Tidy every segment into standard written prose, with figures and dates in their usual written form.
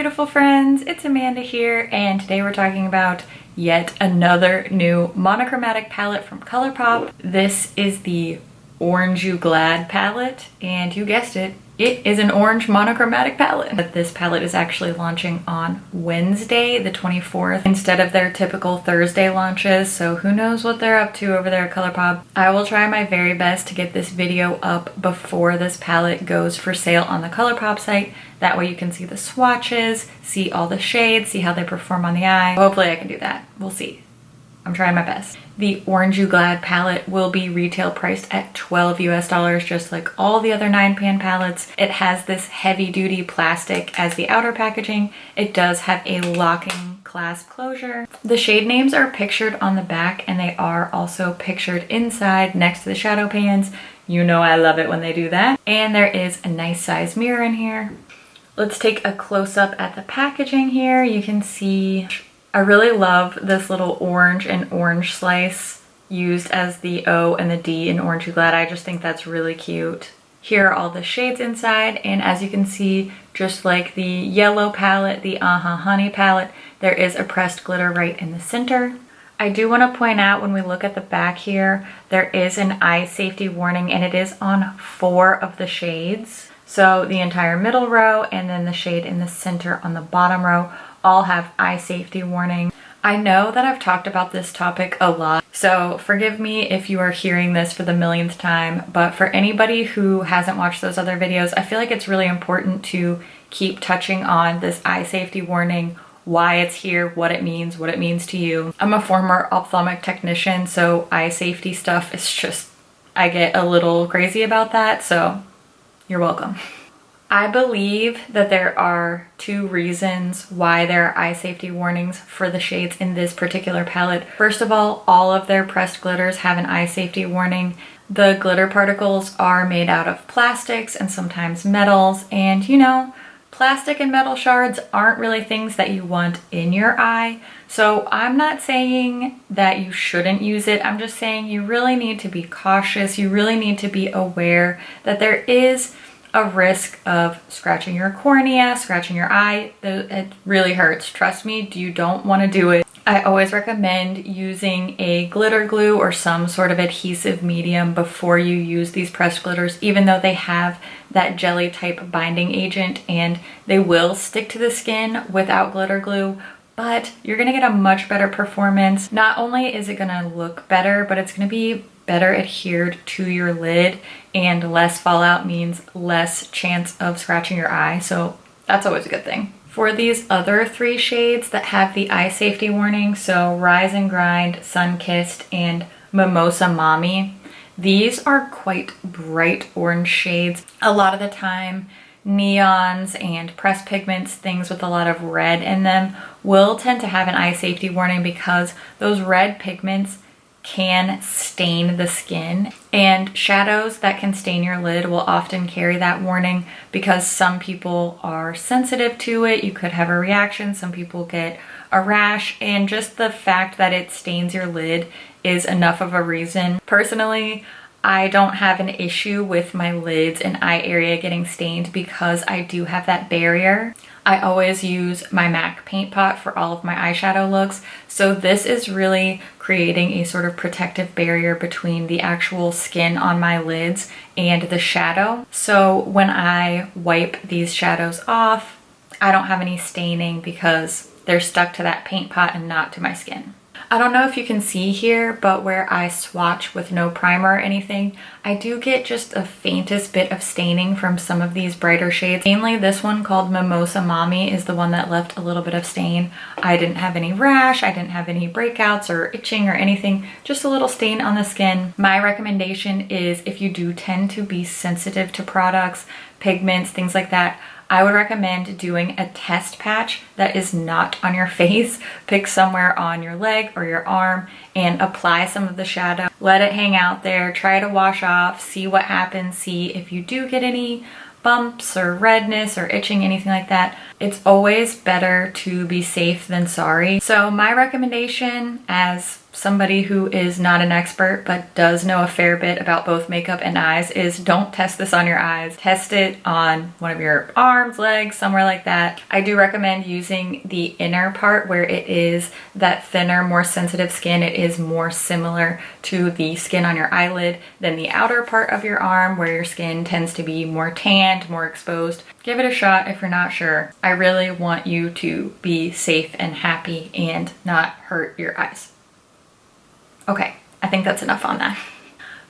beautiful friends, it's Amanda here, and today we're talking about yet another new monochromatic palette from ColourPop. This is the Orange You Glad palette, and you guessed it, it is an orange monochromatic palette. But this palette is actually launching on Wednesday, the 24th, instead of their typical Thursday launches, so who knows what they're up to over there at ColourPop. I will try my very best to get this video up before this palette goes for sale on the ColourPop site. That way you can see the swatches, see all the shades, see how they perform on the eye. Hopefully I can do that. We'll see. I'm trying my best. The Orange You Glad palette will be retail priced at $12 US, just like all the other 9pan palettes. It has this heavy duty plastic as the outer packaging. It does have a locking clasp closure. The shade names are pictured on the back, and they are also pictured inside next to the shadow pans. You know I love it when they do that. And there is a nice size mirror in here. Let's take a close-up at the packaging here. You can see I really love this little orange and orange slice used as the O and the D in Orange You Glad. I just think that's really cute. Here are all the shades inside, and as you can see, just like the yellow palette, the Honey palette, there is a pressed glitter right in the center. I do want to point out when we look at the back here, there is an eye safety warning, and it is on 4 of the shades. So the entire middle row and then the shade in the center on the bottom row all have eye safety warning. I know that I've talked about this topic a lot, so forgive me if you are hearing this for the millionth time, but for anybody who hasn't watched those other videos, I feel like it's really important to keep touching on this eye safety warning, why it's here, what it means to you. I'm a former ophthalmic technician, so eye safety stuff is just, I get a little crazy about that, so you're welcome. I believe that there are 2 reasons why there are eye safety warnings for the shades in this particular palette. First of all of their pressed glitters have an eye safety warning. The glitter particles are made out of plastics and sometimes metals, and you know, plastic and metal shards aren't really things that you want in your eye. So I'm not saying that you shouldn't use it. I'm just saying you really need to be cautious. You really need to be aware that there is a risk of scratching your cornea, scratching your eye. It really hurts. Trust me, you don't want to do it. I always recommend using a glitter glue or some sort of adhesive medium before you use these pressed glitters, even though they have that jelly type binding agent and they will stick to the skin without glitter glue. But you're gonna get a much better performance. Not only is it gonna look better, but it's gonna be better adhered to your lid, and less fallout means less chance of scratching your eye, so that's always a good thing. For these other 3 shades that have the eye safety warning, so Rise and Grind, Sun Kissed, and Mimosa Mommy, these are quite bright orange shades. A lot of the time, neons and pressed pigments, things with a lot of red in them, will tend to have an eye safety warning because those red pigments can stain the skin, and shadows that can stain your lid will often carry that warning because some people are sensitive to it. You could have a reaction, some people get a rash, and just the fact that it stains your lid is enough of a reason. Personally, I don't have an issue with my lids and eye area getting stained because I do have that barrier. I always use my MAC paint pot for all of my eyeshadow looks, so this is really creating a sort of protective barrier between the actual skin on my lids and the shadow. So when I wipe these shadows off, I don't have any staining because they're stuck to that paint pot and not to my skin. I don't know if you can see here, but where I swatch with no primer or anything, I do get just a faintest bit of staining from some of these brighter shades. Mainly this one called Mimosa Mommy is the one that left a little bit of stain. I didn't have any rash, I didn't have any breakouts or itching or anything, just a little stain on the skin. My recommendation is if you do tend to be sensitive to products, pigments, things like that, I would recommend doing a test patch that is not on your face. Pick somewhere on your leg or your arm and apply some of the shadow. Let it hang out there, try to wash off, see what happens, see if you do get any bumps or redness or itching, anything like that. It's always better to be safe than sorry. So my recommendation, as somebody who is not an expert but does know a fair bit about both makeup and eyes is don't test this on your eyes. Test it on one of your arms, legs, somewhere like that. I do recommend using the inner part where it is that thinner, more sensitive skin. It is more similar to the skin on your eyelid than the outer part of your arm where your skin tends to be more tanned, more exposed. Give it a shot if you're not sure. I really want you to be safe and happy and not hurt your eyes. Okay, I think that's enough on that.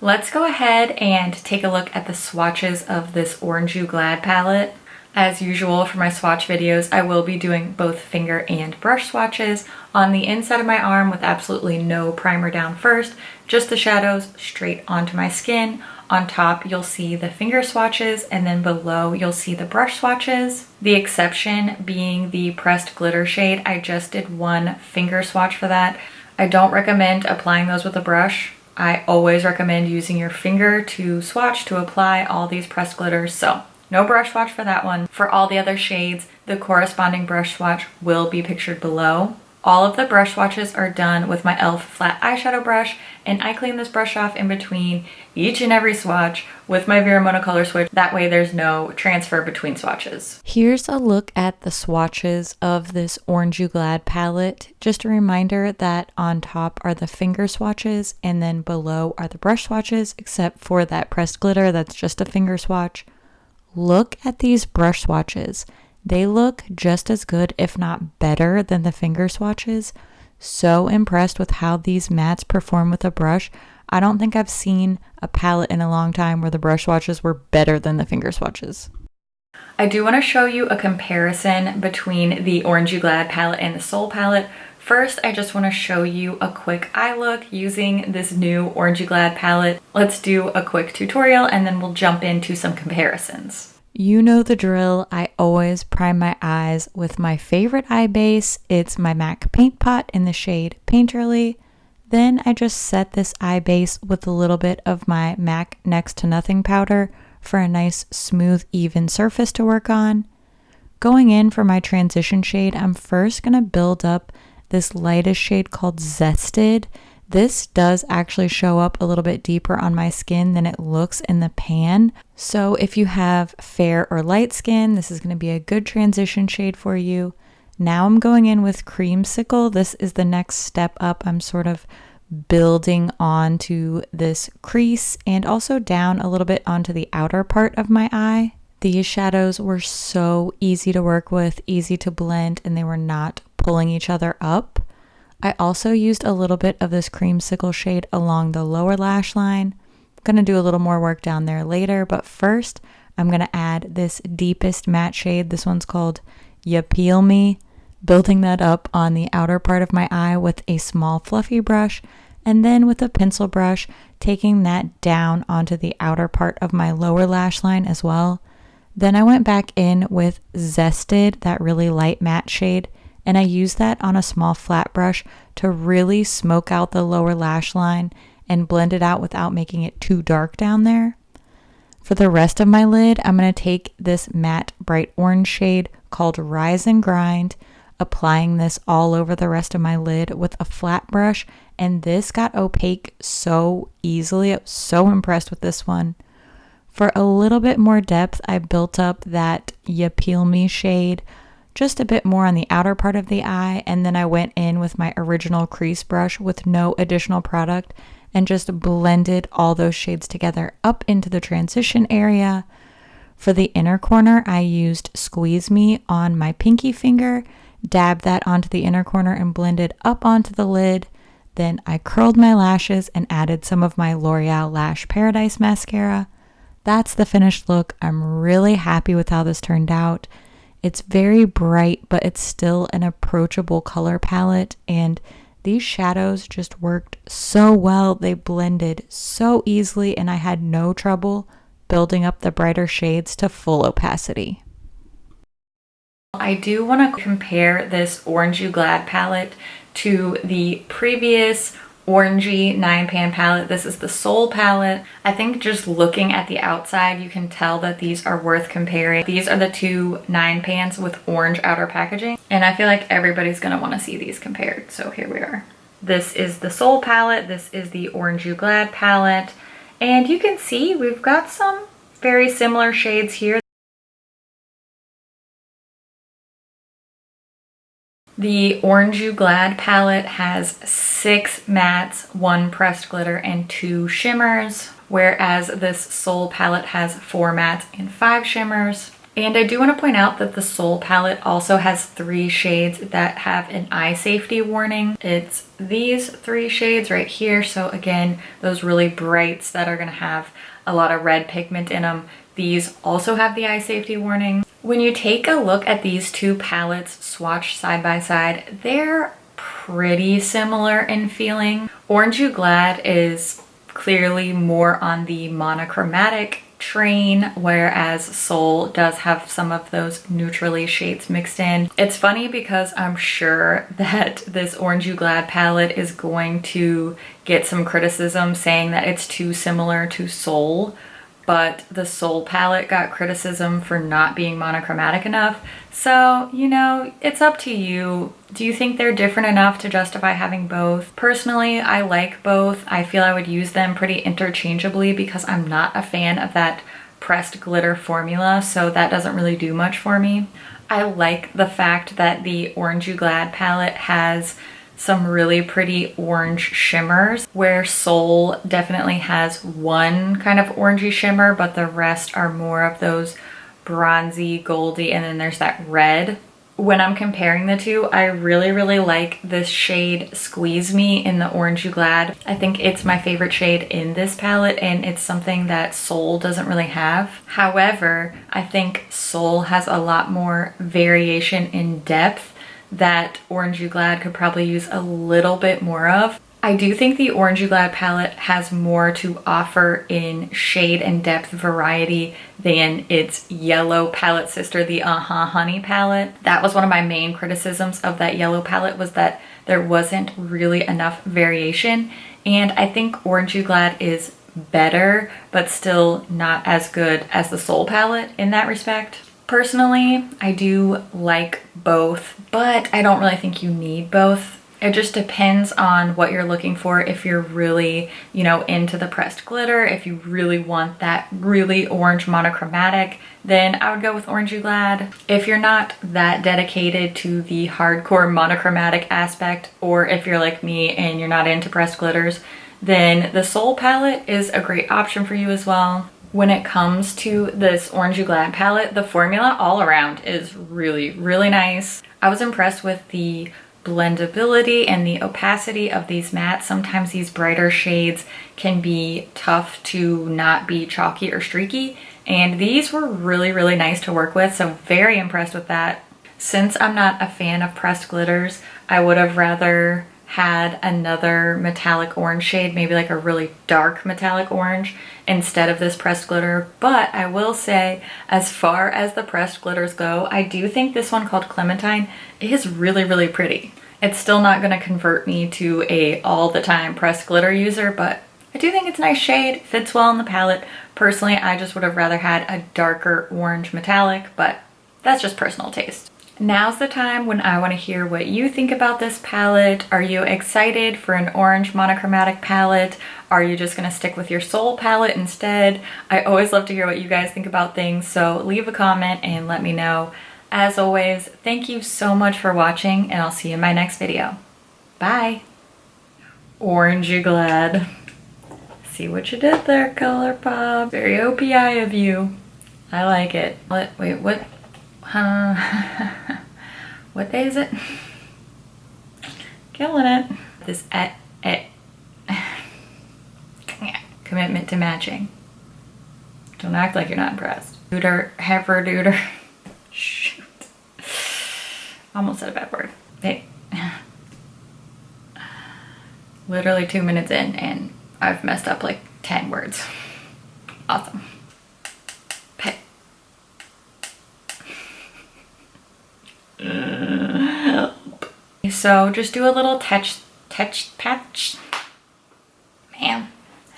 Let's go ahead and take a look at the swatches of this Orange You Glad palette. As usual for my swatch videos, I will be doing both finger and brush swatches on the inside of my arm with absolutely no primer down first, just the shadows straight onto my skin. On top, you'll see the finger swatches, and then below you'll see the brush swatches. The exception being the pressed glitter shade. I just did one finger swatch for that. I don't recommend applying those with a brush. I always recommend using your finger to swatch to apply all these pressed glitters, so no brush swatch for that one. For all the other shades, the corresponding brush swatch will be pictured below. All of the brush swatches are done with my e.l.f. flat eyeshadow brush, and I clean this brush off in between each and every swatch with my Vera Monocolor switch. That way there's no transfer between swatches. Here's a look at the swatches of this Orange You Glad palette. Just a reminder that on top are the finger swatches and then below are the brush swatches, except for that pressed glitter, that's just a finger swatch. Look at these brush swatches. They look just as good, if not better, than the finger swatches. So impressed with how these mattes perform with a brush. I don't think I've seen a palette in a long time where the brush swatches were better than the finger swatches. I do want to show you a comparison between the Orange You Glad palette and the Soul palette. First, I just want to show you a quick eye look using this new Orange You Glad palette. Let's do a quick tutorial and then we'll jump into some comparisons. You know the drill. I always prime my eyes with my favorite eye base. It's my MAC Paint Pot in the shade Painterly. Then I just set this eye base with a little bit of my MAC Next to Nothing powder for a nice smooth even surface to work on. Going in for my transition shade, I'm first going to build up this lightest shade called Zested. This does actually show up a little bit deeper on my skin than it looks in the pan. So if you have fair or light skin, this is going to be a good transition shade for you. Now I'm going in with Creamsicle. This is the next step up. I'm sort of building onto this crease and also down a little bit onto the outer part of my eye. These shadows were so easy to work with, easy to blend, and they were not pulling each other up. I also used a little bit of this Creamsicle shade along the lower lash line. I'm going to do a little more work down there later, but first I'm going to add this deepest matte shade. This one's called Ya Peel Me, building that up on the outer part of my eye with a small fluffy brush, and then with a pencil brush, taking that down onto the outer part of my lower lash line as well. Then I went back in with Zested, that really light matte shade, and I used that on a small flat brush to really smoke out the lower lash line and blend it out without making it too dark down there. For the rest of my lid, I'm going to take this matte bright orange shade called Rise and Grind, applying this all over the rest of my lid with a flat brush, and this got opaque so easily. I was so impressed with this one. For a little bit more depth, I built up that Ya Peel Me shade just a bit more on the outer part of the eye, and then I went in with my original crease brush with no additional product and just blended all those shades together up into the transition area. For the inner corner, I used Squeeze Me on my pinky finger, dabbed that onto the inner corner and blended up onto the lid. Then I curled my lashes and added some of my L'Oreal Lash Paradise mascara. That's the finished look. I'm really happy with how this turned out. It's very bright, but it's still an approachable color palette, and these shadows just worked so well. They blended so easily, and I had no trouble building up the brighter shades to full opacity. I do want to compare this Orange You Glad palette to the previous orangey 9-pan palette. This is the Soul palette. I think just looking at the outside, you can tell that these are worth comparing. These are the two 9-pans with orange outer packaging, and I feel like everybody's gonna want to see these compared, so here we are. This is the Soul palette. This is the Orange You Glad palette. And you can see we've got some very similar shades here. The Orange You Glad palette has 6 mattes, 1 pressed glitter, and 2 shimmers, whereas this Soul palette has 4 mattes and 5 shimmers. And I do want to point out that the Soul palette also has 3 shades that have an eye safety warning. It's these 3 shades right here. So again, those really brights that are going to have a lot of red pigment in them. These also have the eye safety warning. When you take a look at these 2 palettes swatched side by side, they're pretty similar in feeling. Orange You Glad is clearly more on the monochromatic train, whereas Soul does have some of those neutrally shades mixed in. It's funny because I'm sure that this Orange You Glad palette is going to get some criticism saying that it's too similar to Soul, but the Soul palette got criticism for not being monochromatic enough. So, you know, it's up to you. Do you think they're different enough to justify having both? Personally, I like both. I feel I would use them pretty interchangeably because I'm not a fan of that pressed glitter formula, so that doesn't really do much for me. I like the fact that the Orange You Glad palette has some really pretty orange shimmers, where Soul definitely has one kind of orangey shimmer, but the rest are more of those bronzy, goldy, and then there's that red. When I'm comparing the two, I really like this shade Squeeze Me in the Orange You Glad. I think it's my favorite shade in this palette, and it's something that Soul doesn't really have. However, I think Soul has a lot more variation in depth that Orange You Glad could probably use a little bit more of. I do think the Orange You Glad palette has more to offer in shade and depth variety than its yellow palette sister, the Honey palette. That was one of my main criticisms of that yellow palette, was that there wasn't really enough variation. And I think Orange You Glad is better, but still not as good as the Soul palette in that respect. Personally, I do like both, but I don't really think you need both. It just depends on what you're looking for. If you're really, you know, into the pressed glitter, if you really want that really orange monochromatic, then I would go with Orange You Glad. If you're not that dedicated to the hardcore monochromatic aspect, or if you're like me and you're not into pressed glitters, then the Soul palette is a great option for you as well. When it comes to this Orange You Glad palette, the formula all around is really nice. I was impressed with the blendability and the opacity of these mattes. Sometimes these brighter shades can be tough to not be chalky or streaky, and these were really nice to work with, so very impressed with that. Since I'm not a fan of pressed glitters, I would have rather had another metallic orange shade, maybe like a really dark metallic orange, instead of this pressed glitter. But I will say, as far as the pressed glitters go, I do think this one called Clementine is really pretty. It's still not going to convert me to a all the time pressed glitter user, but I do think it's a nice shade, fits well in the palette. Personally, I just would have rather had a darker orange metallic, but that's just personal taste. Now's the time when I want to hear what you think about this palette. Are you excited for an orange monochromatic palette? Are you just going to stick with your Soul palette instead? I always love to hear what you guys think about things, so leave a comment and let me know. As always, thank you so much for watching, and I'll see you in my next video. Bye! Orange You Glad. See what you did there, ColourPop. Very OPI of you. I like it. Wait, what? What day is it? Killing it. This commitment to matching. Don't act like you're not impressed. Dooter, heifer dooter. Shoot. Almost said a bad word. Hey. Literally 2 minutes in and I've messed up like 10 words. Awesome. Help. So just do a little patch. Man.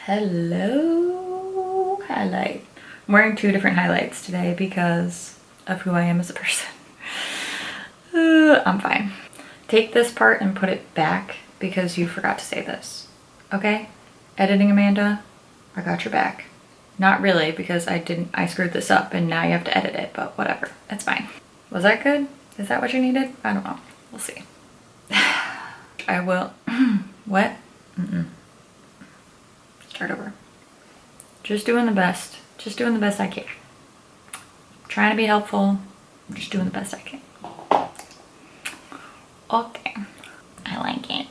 Hello. Highlight. I'm wearing 2 different highlights today because of who I am as a person. I'm fine. Take this part and put it back because you forgot to say this, okay? Editing Amanda, I got your back. Not really, because I screwed this up and now you have to edit it, but whatever, it's fine. Was that good? Is that what you needed? I don't know, we'll see. I will, what? Start over. Just doing the best I can. Trying to be helpful, just doing the best I can. Okay, I like it.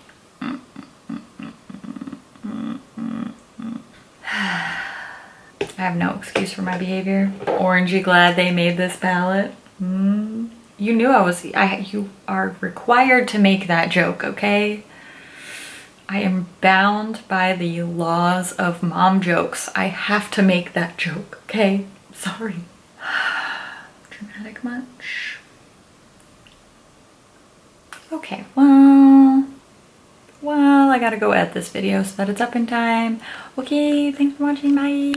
I have no excuse for my behavior. Orangey glad they made this palette. You knew you are required to make that joke, okay? I am bound by the laws of mom jokes. I have to make that joke, okay? Sorry. Dramatic much? Okay, well, I gotta go edit this video so that it's up in time. Okay, thanks for watching, bye.